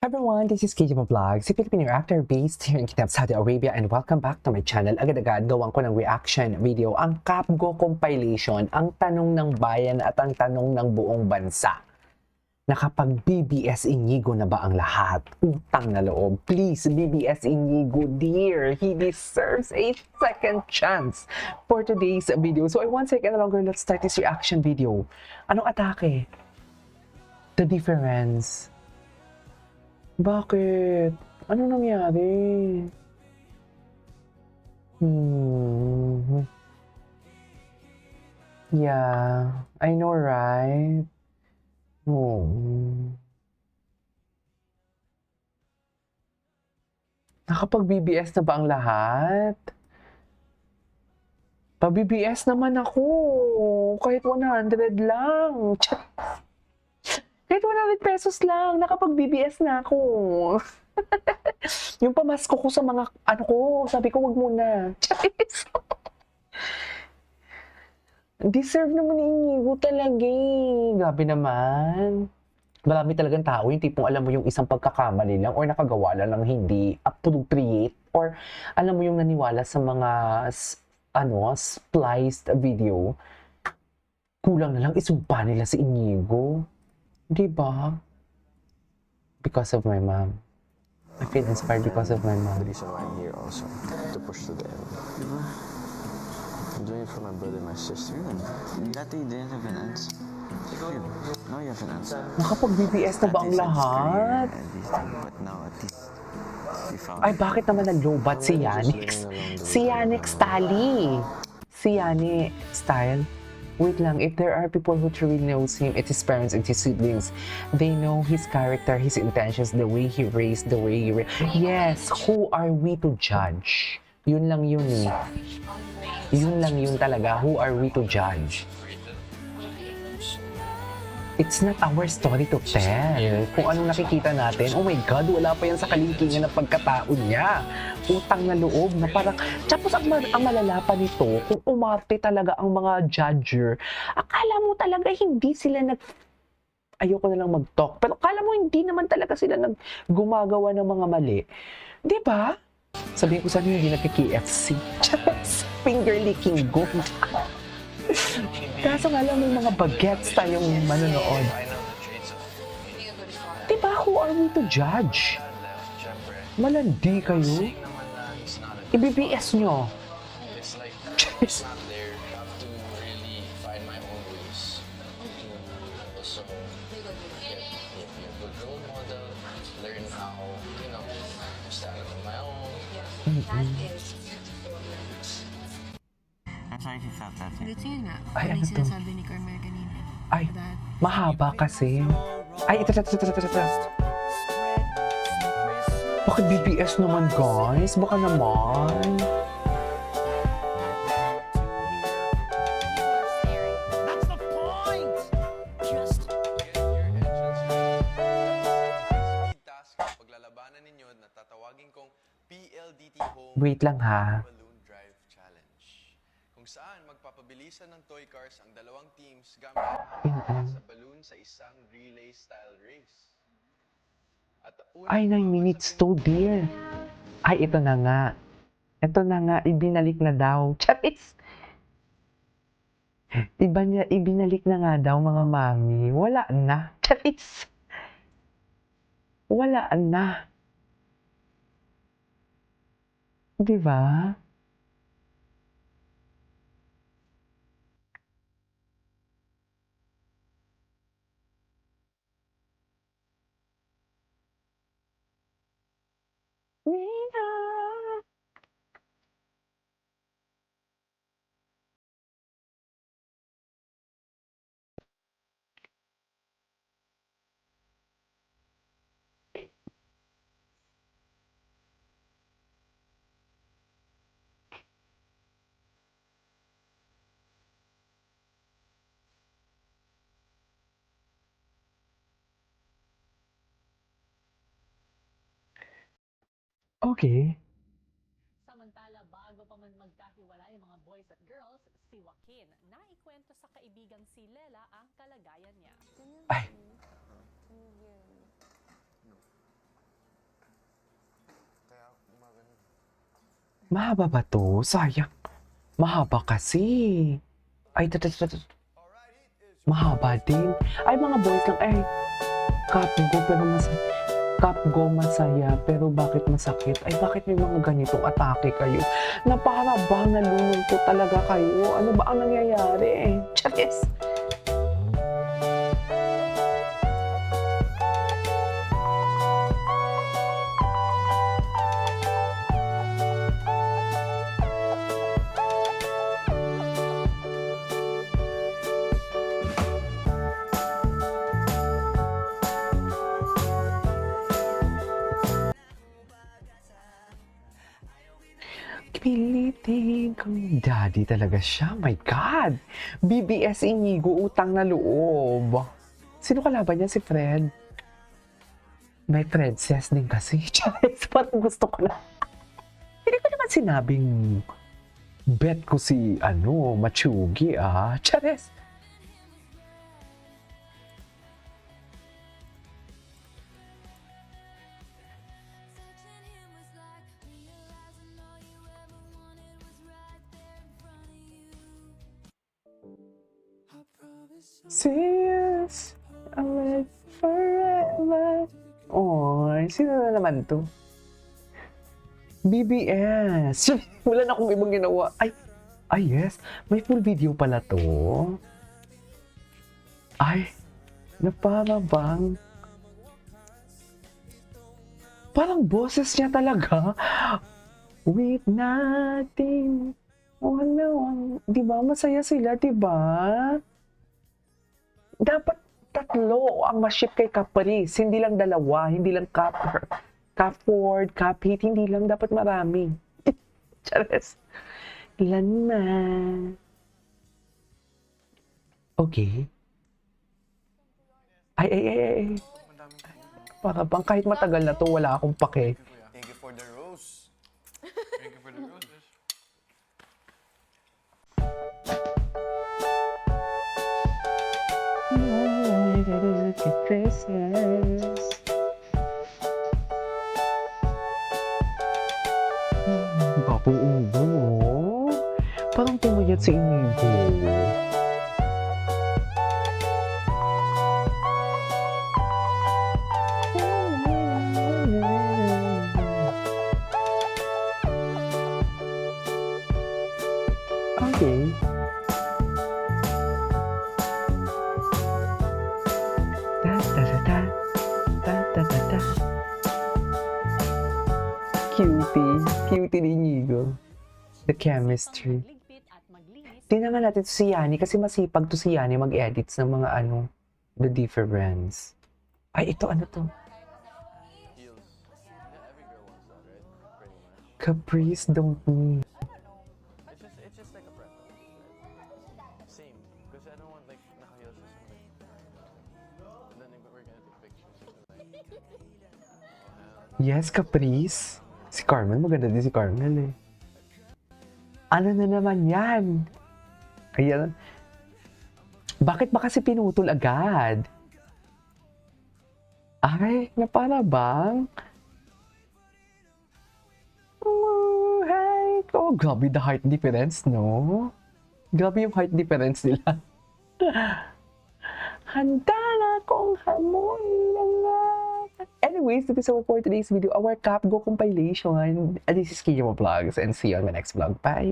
Everyone, this is KJ Vlogs, si Filipino actor based here in Kitab, Saudi Arabia, and welcome back to my channel. Agad-agad gawan ko ng reaction video, ang Capgo compilation, ang tanong ng bayan at ang tanong ng buong bansa. Nakapag BBS Inigo na ba ang lahat? Utang na loob. Please, BBS Inigo, dear, he deserves a second chance for today's video. So, I won't take any longer, let's start this reaction video. Anong atake? The difference. Bakit? Ano nangyari? Yeah, I know, right? Nakapag-BBS na ba ang lahat? Pa-BBS naman ako. Kahit 100 lang. Kahit 100 pesos lang, nakapag-BBS na ako. Yung pamasko ko sa mga, sabi ko wag muna. Deserve naman ni Inigo talaga eh. Grabe naman. Marami talagang tao, yung tipong alam mo yung isang pagkakamali lang or nakagawa lang ng hindi appropriate or alam mo yung naniwala sa mga spliced video. Kulang na lang isumpa nila si Inigo. Diba? Because of my mom. I feel inspired because of my mom. The reason why I'm here also, to push to the end. Diba? I'm doing it for my brother and my sister. Dati you didn't have an answer. Now you have an answer. Nakapag-BBS na ba ang lahat? But now at least you found Ay, bakit naman naglobat si Yannick? Si Yannick Stali. Si Yannick Style. Wait lang, if there are people who truly knows him, it's his parents and his siblings. They know his character, his intentions, the way he raised, the way he Yes, who are we to judge? Yun lang yun eh. Yun lang yun talaga. Who are we to judge? It's not our story to tell. Kung anong nakikita natin, oh my God, wala pa yan sa kalingkingan ng pagkatao niya. Utang na loob na parang, tapos ang malala pa nito, kung umarte talaga ang mga judger, akala mo talaga hindi sila ayoko na lang mag-talk, pero akala mo hindi naman talaga sila gumagawa ng mga mali. Di ba? Sabihin ko sa'yo, hindi nagka-KFC. Finger licking good. Kaso nga lang may mga bagets tayong manonood. Diba, who are we to judge? Malandi kayo? I-BBS nyo. It's like, it's not there. I have to really find my own ways to also get a good role model, learn how, stand on my own. I'm sorry if you felt that way. Gusto yun nga. Ay, ano Ano yung to? sinasabi ni Carmel kanina? Ay, That mahaba kasi. Ay, ito. Bakit BBS naman, guys? Baka naman. That's the point! Just Speed task, paglalabanan ninyo na tatawagin kong PLDT Home Wait lang ha. Balloon Drive Challenge. Kung saan magpapabilisan ng toy cars ang dalawang teams gamit sa balloon sa isang relay style race. At Ay, 9 minutes to, dear. Ay, ito na nga. Ito na nga, ibinalik na daw. Charis! Ibinalik na nga daw, mga mami. Wala na. Charis! Wala na. Diba? Nina! Okay. Samantala, bago pa man magkahiwalay ang mga boys at girls, si Joaquin naikwento sa kaibigang si Lela ang kalagayan niya. Ay. Mahaba ba to? Sayang. Mahaba kasi. Ay, mahaba din. Ay, mga boys lang. Ay, kapgo, pero kapgo masaya, pero bakit masakit? Ay, bakit may mga ganitong atake kayo? Na para bang nalulungkot talaga kayo? Ano ba ang nangyayari? Charis! Pilitin kang daddy talaga siya. My God! BBS Inigo, utang na loob. Sino kalaban niya? Si Fred? May Princess din kasi. Charis, parang gusto ko na. Hindi ko naman sinabing bet ko si, Machugi, Charis. Serious, I'll live forever. Oy, sino na naman to? BBS. Wala na akong ibang ginawa. Ay yes. May full video pala to. Ay, na para bang parang boses niya talaga. With nothing. Oh no. Di ba? Masaya sila, di ba? Dapat tatlo ang ma-ship kay Caprice. Hindi lang dalawa. Hindi lang Capford, Caphate. Hindi lang. Dapat marami. Chares. Ilan na? Okay. Ay. Para bang kahit matagal na to, wala akong pake. Thank you for the rose. Thank you for the roses. Christmas. Babong ubo. Parang pumayat si Inigo. Okay. Da. Cutie ni Inigo. The chemistry. Ligpit at maglinis Tingnan nga natin si Yani kasi masipag to si Yani mag-edits ng mga the difference. Ay, ito ano to? Heels. Yeah, every girl wants that, right? Pretty much. Caprice don't need. It's just like a preference, right? Same. Because I don't want like naka-heels or something. And then we're gonna take pictures. Like, Yes, Caprice. Si Carmel, maganda din si Carmel eh. Ano na naman yan? Ayan. Bakit ba kasi pinutol agad? Ay, na para bang? Oh, hi. Oh, grabe the height difference, no? Grabe yung height difference nila. Handa na kong hamuin ng Anyways, this is all for today's video, our Capgo compilation. This is Kiyama Vlogs, and see you on my next vlog. Bye!